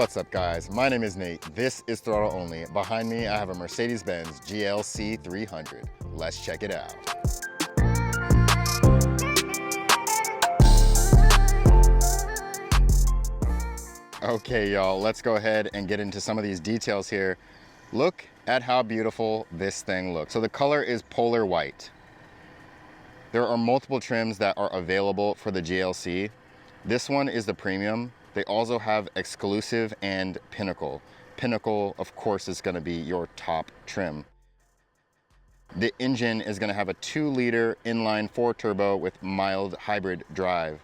What's up guys, my name is Nate, this is Throttle Only. Behind me I have a Mercedes-Benz GLC 300. Let's check it out. Okay y'all, let's go ahead and get into some of these details here. Look at how beautiful this thing looks. So the color is polar white. There are multiple trims that are available for the GLC. This one is the premium. They also have exclusive and pinnacle. Pinnacle, of course, is going to be your top trim. The engine is going to have a 2-liter inline 4-turbo with mild hybrid drive.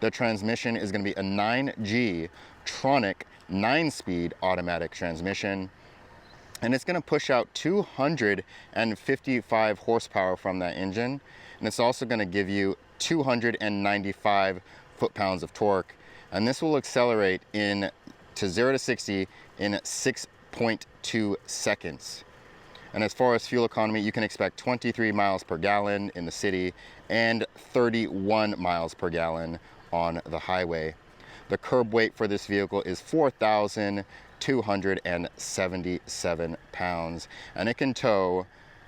The transmission is going to be a 9G Tronic 9-speed automatic transmission. And it's going to push out 255 horsepower from that engine. And it's also going to give you 295 foot-pounds of torque. And this will accelerate to 0 to 60 in 6.2 seconds. And as far as fuel economy, you can expect 23 miles per gallon in the city and 31 miles per gallon on the highway. The curb weight for this vehicle is 4,277 pounds, and it can tow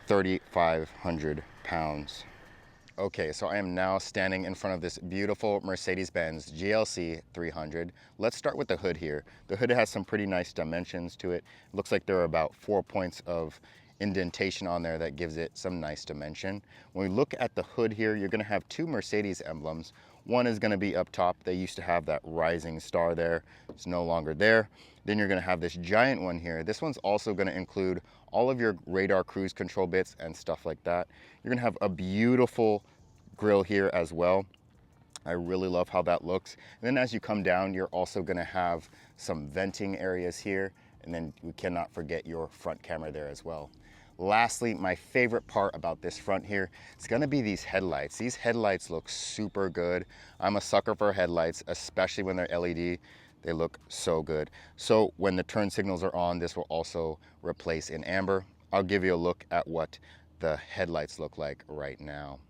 3,500 pounds. Okay, so I am now standing in front of this beautiful Mercedes-Benz GLC 300. Let's start with the hood here. The hood has some pretty nice dimensions to it. It looks like there are about 4 points of indentation on there that gives it some nice dimension. When we look at the hood here, you're gonna have 2 Mercedes emblems. One is gonna be up top. They used to have that rising star there. It's no longer there. Then you're gonna have this giant one here. This one's also gonna include all of your radar cruise control bits and stuff like that. You're gonna have a beautiful grille here as well. I really love how that looks. And then as you come down, you're also gonna have some venting areas here. And then we cannot forget your front camera there as well. Lastly, my favorite part about this front here, it's gonna be these headlights. These headlights look super good. I'm a sucker for headlights, especially when they're LED. They look so good. So when the turn signals are on, this will also replace in amber. I'll give you a look at what the headlights look like right now.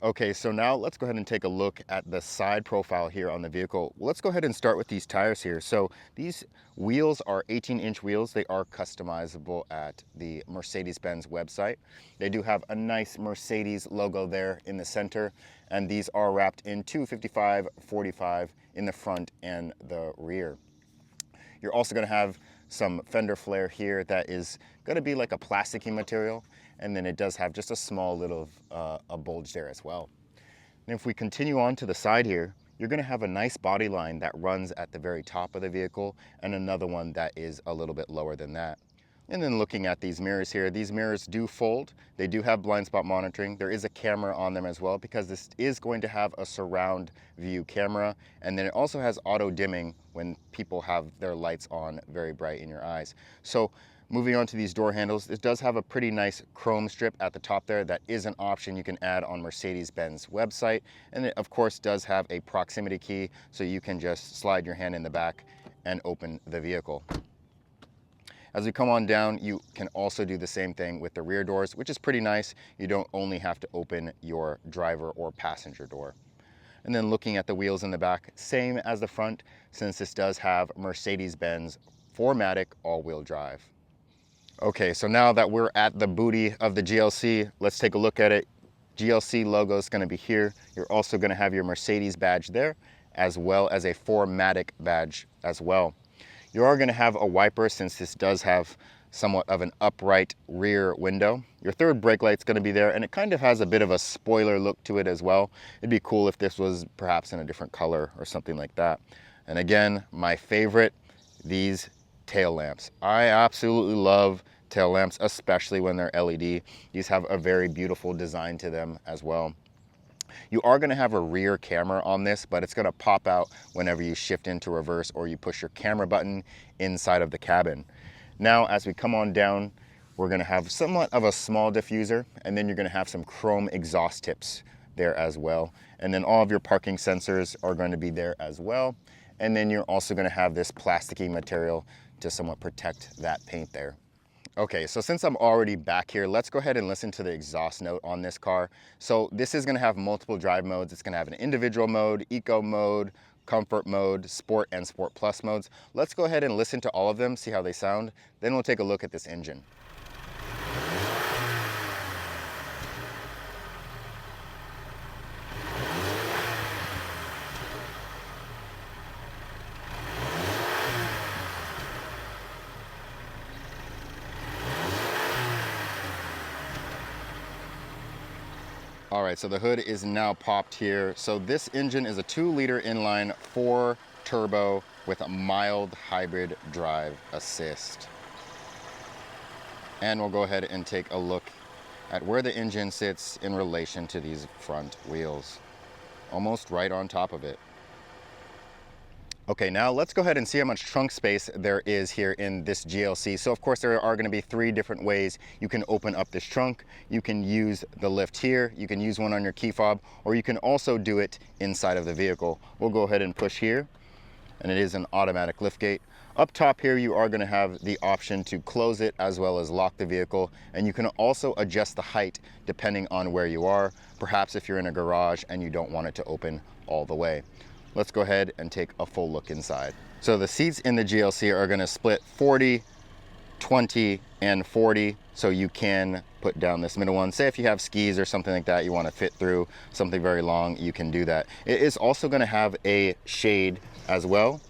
Okay, so now let's go ahead and take a look at the side profile here on the vehicle. Let's go ahead and start with these tires here. So these wheels are 18-inch wheels. They are customizable at the Mercedes-Benz website. They do have a nice Mercedes logo there in the center, and these are wrapped in 255/45 in the front and the rear. You're also gonna have some fender flare here that is gonna be like a plasticky material, and then it does have just a small little a bulge there as well. And if we continue on to the side here, you're gonna have a nice body line that runs at the very top of the vehicle and another one that is a little bit lower than that. And then looking at these mirrors here, these mirrors do fold. They do have blind spot monitoring. There is a camera on them as well because this is going to have a surround view camera. And then it also has auto dimming when people have their lights on very bright in your eyes. So moving on to these door handles, it does have a pretty nice chrome strip at the top there. That is an option you can add on Mercedes-Benz website. And it of course does have a proximity key, so you can just slide your hand in the back and open the vehicle. As we come on down, you can also do the same thing with the rear doors, which is pretty nice. You don't only have to open your driver or passenger door. And then looking at the wheels in the back, same as the front, since this does have Mercedes-Benz 4MATIC all-wheel drive. Okay, so now that we're at the booty of the GLC, let's take a look at it. GLC logo is gonna be here. You're also gonna have your Mercedes badge there, as well as a 4MATIC badge as well. You are gonna have a wiper since this does have somewhat of an upright rear window. Your third brake light's gonna be there, and it kind of has a bit of a spoiler look to it as well. It'd be cool if this was perhaps in a different color or something like that. And again, my favorite, these tail lamps. I absolutely love tail lamps, especially when they're LED. These have a very beautiful design to them as well. You are going to have a rear camera on this, but it's going to pop out whenever you shift into reverse or you push your camera button inside of the cabin. Now, as we come on down, we're going to have somewhat of a small diffuser, and then you're going to have some chrome exhaust tips there as well. And then all of your parking sensors are going to be there as well. And then you're also going to have this plasticky material to somewhat protect that paint there. Okay, so since I'm already back here, let's go ahead and listen to the exhaust note on this car. So this is gonna have multiple drive modes. It's gonna have an individual mode, eco mode, comfort mode, sport, and sport plus modes. Let's go ahead and listen to all of them, see how they sound. Then we'll take a look at this engine. All right, so the hood is now popped here. So this engine is a 2-liter inline 4 turbo with a mild hybrid drive assist. And we'll go ahead and take a look at where the engine sits in relation to these front wheels. Almost right on top of it. Okay, now let's go ahead and see how much trunk space there is here in this GLC. So of course there are going to be 3 different ways you can open up this trunk. You can use the lift here, you can use one on your key fob, or you can also do it inside of the vehicle. We'll go ahead and push here, and it is an automatic lift gate. Up top here, you are going to have the option to close it as well as lock the vehicle, and you can also adjust the height depending on where you are. Perhaps if you're in a garage and you don't want it to open all the way. Let's go ahead and take a full look inside. So the seats in the GLC are going to split 40, 20, and 40. So you can put down this middle one. Say if you have skis or something like that, you want to fit through something very long, you can do that. It is also going to have a shade as well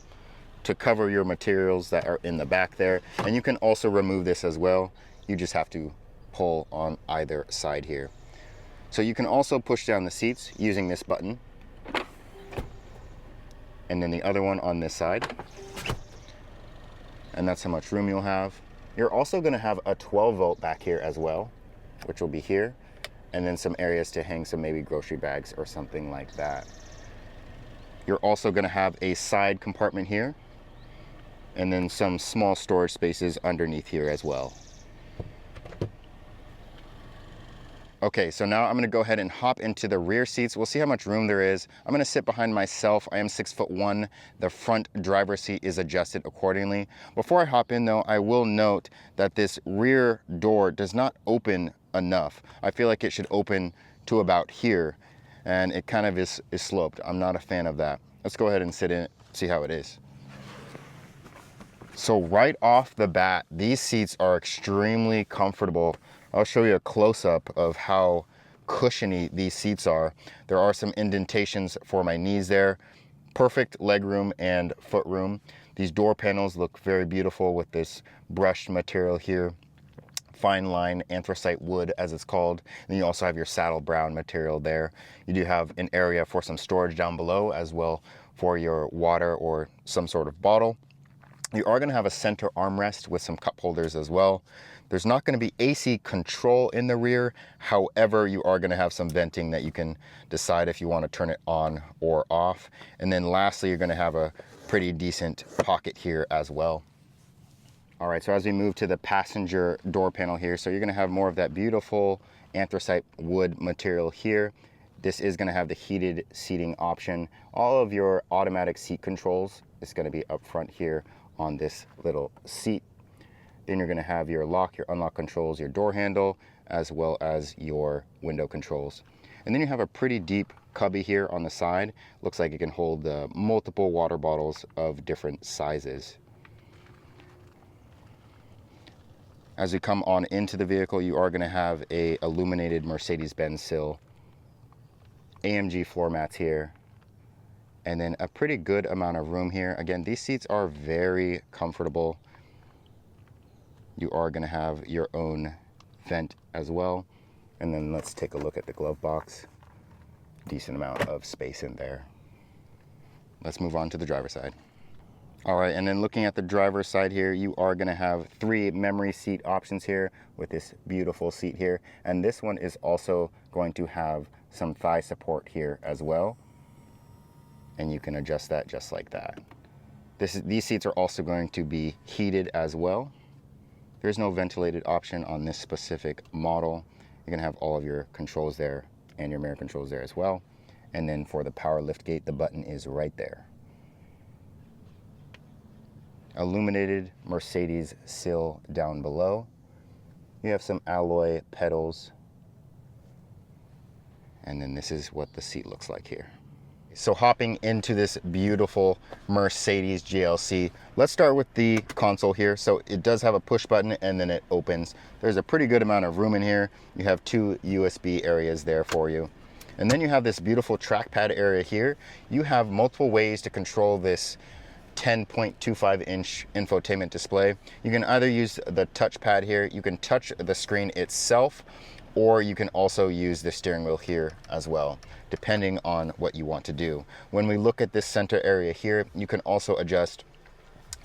to cover your materials that are in the back there. And you can also remove this as well. You just have to pull on either side here. So you can also push down the seats using this button. And then the other one on this side. And that's how much room you'll have. You're also going to have a 12-volt back here as well, which will be here. And then some areas to hang some maybe grocery bags or something like that. You're also going to have a side compartment here. And then some small storage spaces underneath here as well. Okay, so now I'm going to go ahead and hop into the rear seats. We'll see how much room there is. I'm going to sit behind myself. I am 6'1". The front driver's seat is adjusted accordingly. Before I hop in though, I will note that this rear door does not open enough. I feel like it should open to about here, and it kind of is sloped. I'm not a fan of that. Let's go ahead and sit in it, see how it is. So right off the bat, these seats are extremely comfortable. I'll show you a close-up of how cushiony these seats are. There are some indentations for my knees there. Perfect leg room and foot room. These door panels look very beautiful with this brushed material here. Fine line anthracite wood, as it's called. And you also have your saddle brown material there. You do have an area for some storage down below as well for your water or some sort of bottle. You are going to have a center armrest with some cup holders as well. There's not going to be AC control in the rear. However, you are going to have some venting that you can decide if you want to turn it on or off. And then lastly, you're going to have a pretty decent pocket here as well. All right, so as we move to the passenger door panel here, so you're going to have more of that beautiful anthracite wood material here. This is going to have the heated seating option. All of your automatic seat controls is going to be up front here on this little seat. Then you're going to have your lock, your unlock controls, your door handle, as well as your window controls. And then you have a pretty deep cubby here on the side. Looks like it can hold multiple water bottles of different sizes. As we come on into the vehicle, you are going to have a illuminated Mercedes-Benz sill, AMG floor mats here, and then a pretty good amount of room here. Again, these seats are very comfortable. You are going to have your own vent as well. And then let's take a look at the glove box. Decent amount of space in there. Let's move on to the driver's side. All right, and then looking at the driver's side here, you are going to have 3 memory seat options here with this beautiful seat here. And this one is also going to have some thigh support here as well. And you can adjust that just like that. These seats are also going to be heated as well. There's no ventilated option on this specific model. You're going to have all of your controls there and your mirror controls there as well. And then for the power lift gate, the button is right there. Illuminated Mercedes sill down below. You have some alloy pedals. And then this is what the seat looks like here. So hopping into this beautiful Mercedes GLC, let's start with the console here. So it does have a push button and then it opens. There's a pretty good amount of room in here. You have 2 USB areas there for you. And then you have this beautiful trackpad area here. You have multiple ways to control this 10.25-inch infotainment display. You can either use the touchpad here, you can touch the screen itself, or you can also use the steering wheel here as well, depending on what you want to do. When we look at this center area here, you can also adjust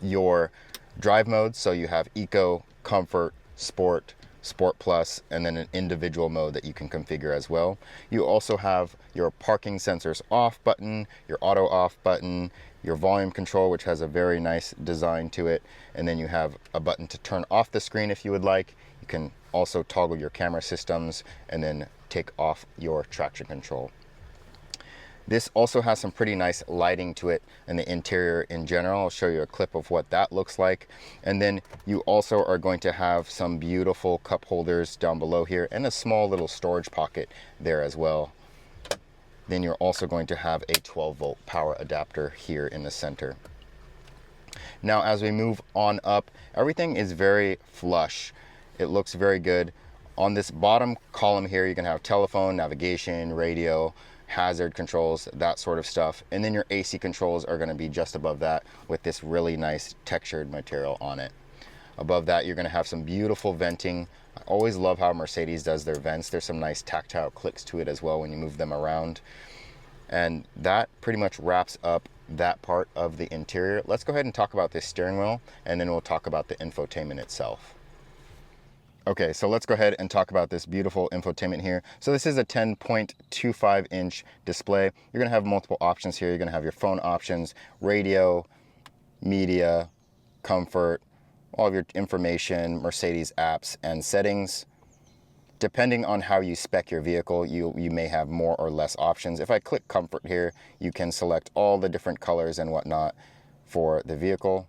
your drive modes. So you have Eco, Comfort, Sport, Sport Plus, and then an individual mode that you can configure as well. You also have your parking sensors off button, your auto off button, your volume control, which has a very nice design to it. And then you have a button to turn off the screen if you would like. You can also toggle your camera systems and then take off your traction control. This also has some pretty nice lighting to it in the interior in general. I'll show you a clip of what that looks like. And then you also are going to have some beautiful cup holders down below here and a small little storage pocket there as well. Then you're also going to have a 12-volt power adapter here in the center. Now, as we move on up, everything is very flush. It looks very good. On this bottom column here, you can have telephone, navigation, radio, hazard controls, that sort of stuff. And then your AC controls are going to be just above that with this really nice textured material on it. Above that, you're going to have some beautiful venting. I always love how Mercedes does their vents. There's some nice tactile clicks to it as well when you move them around. And that pretty much wraps up that part of the interior. Let's go ahead and talk about this steering wheel, and then we'll talk about the infotainment itself. Okay, so let's go ahead and talk about this beautiful infotainment here. So this is a 10.25-inch display. You're going to have multiple options here. You're going to have your phone options, radio, media, comfort, all of your information, Mercedes apps, and settings. Depending on how you spec your vehicle, you may have more or less options. If I click comfort here, you can select all the different colors and whatnot for the vehicle.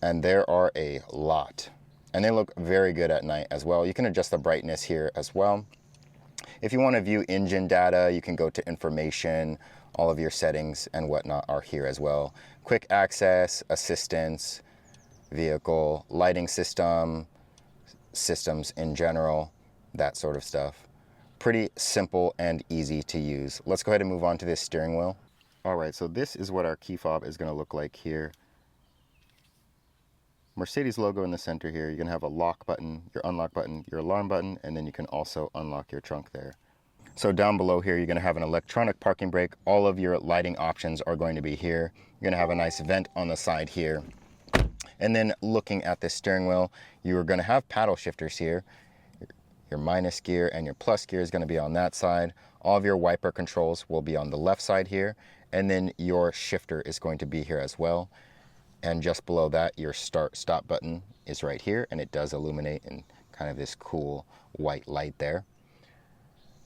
And there are a lot. And they look very good at night as well. You can adjust the brightness here as well. If you want to view engine data, you can go to information. All of your settings and whatnot are here as well. Quick access, assistance, vehicle, lighting system, systems in general, that sort of stuff. Pretty simple and easy to use. Let's go ahead and move on to this steering wheel. All right, so this is what our key fob is going to look like here. Mercedes logo in the center here. You're going to have a lock button, your unlock button, your alarm button, and then you can also unlock your trunk there. So down below here, you're going to have an electronic parking brake. All of your lighting options are going to be here. You're going to have a nice vent on the side here. And then looking at the steering wheel, you're going to have paddle shifters here. Your minus gear and your plus gear is going to be on that side. All of your wiper controls will be on the left side here. And then your shifter is going to be here as well. And just below that, your start-stop button is right here, and it does illuminate in kind of this cool white light there.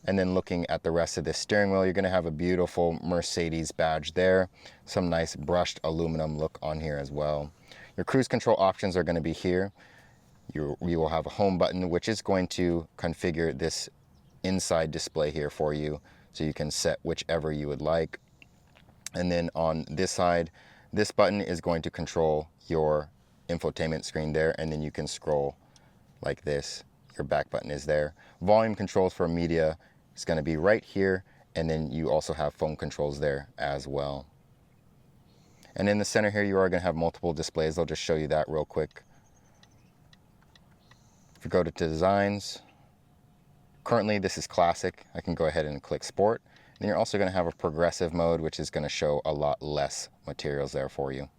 And then looking at the rest of this steering wheel, you're going to have a beautiful Mercedes badge there. Some nice brushed aluminum look on here as well. Your cruise control options are going to be here. You will have a home button, which is going to configure this inside display here for you, so you can set whichever you would like. And then on this side, this button is going to control your infotainment screen there, and then you can scroll like this. Your back button is there. Volume controls for media is going to be right here, and then you also have phone controls there as well. And in the center here, you are going to have multiple displays. I'll just show you that real quick. If you go to designs, currently this is classic. I can go ahead and click sport. Then you're also going to have a progressive mode, which is going to show a lot less materials there for you.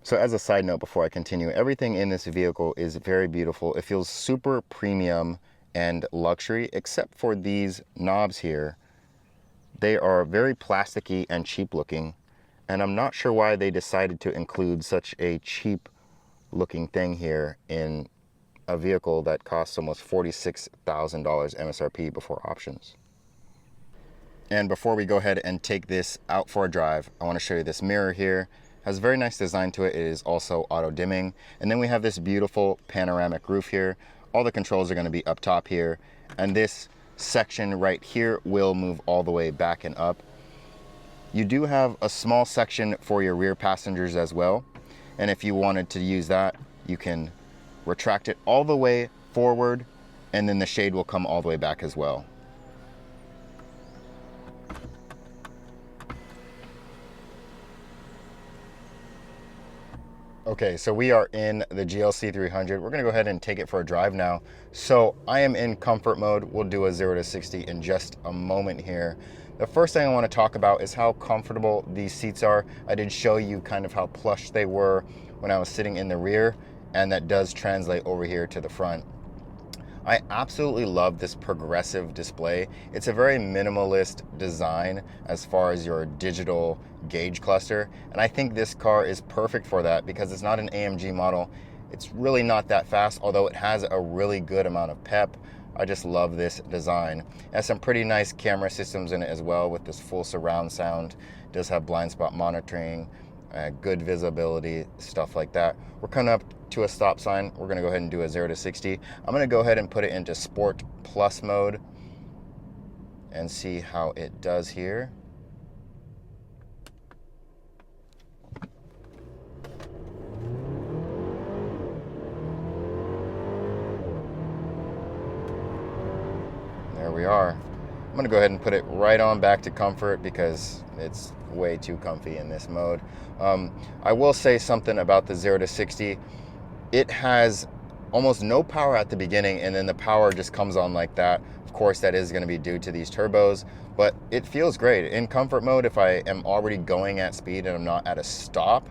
So as a side note, before I continue, everything in this vehicle is very beautiful. It feels super premium and luxury, except for these knobs here. They are very plasticky and cheap looking, and I'm not sure why they decided to include such a cheap looking thing here in a vehicle that costs almost $46,000 MSRP before options. And before we go ahead and take this out for a drive, I want to show you this mirror here. It has a very nice design to it. It is also auto dimming. And then we have this beautiful panoramic roof here. All the controls are going to be up top here. And this section right here will move all the way back and up. You do have a small section for your rear passengers as well. And if you wanted to use that, you can retract it all the way forward, and then the shade will come all the way back as well. Okay, so we are in the GLC 300. We're gonna go ahead and take it for a drive now. So I am in comfort mode. We'll do a 0 to 60 in just a moment here. The first thing I wanna talk about is how comfortable these seats are. I did show you kind of how plush they were when I was sitting in the rear, and that does translate over here to the front. I absolutely love this progressive display. It's a very minimalist design as far as your digital gauge cluster. And I think this car is perfect for that because it's not an AMG model. It's really not that fast, although it has a really good amount of pep. I just love this design. It has some pretty nice camera systems in it as well with this full surround sound. It does have blind spot monitoring, good visibility, stuff like that. We're coming up to a stop sign. We're gonna go ahead and do a 0 to 60. I'm gonna go ahead and put it into Sport Plus mode and see how it does here. There we are. I'm gonna go ahead and put it right on back to comfort because it's way too comfy in this mode. I will say something about the 0 to 60. It has almost no power at the beginning, and then the power just comes on like that. Of course, that is going to be due to these turbos, but it feels great. In comfort mode, if I am already going at speed and I'm not at a stop,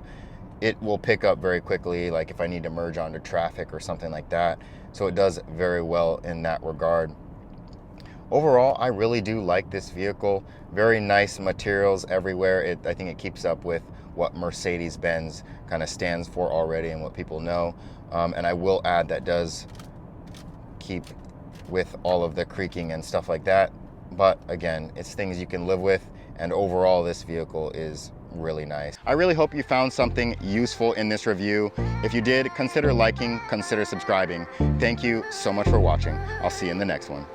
it will pick up very quickly, like if I need to merge onto traffic or something like that. So it does very well in that regard. Overall, I really do like this vehicle. Very nice materials everywhere. I think it keeps up with what Mercedes-Benz kind of stands for already and what people know. And I will add that does keep with all of the creaking and stuff like that. But again, it's things you can live with. And overall, this vehicle is really nice. I really hope you found something useful in this review. If you did, consider liking, consider subscribing. Thank you so much for watching. I'll see you in the next one.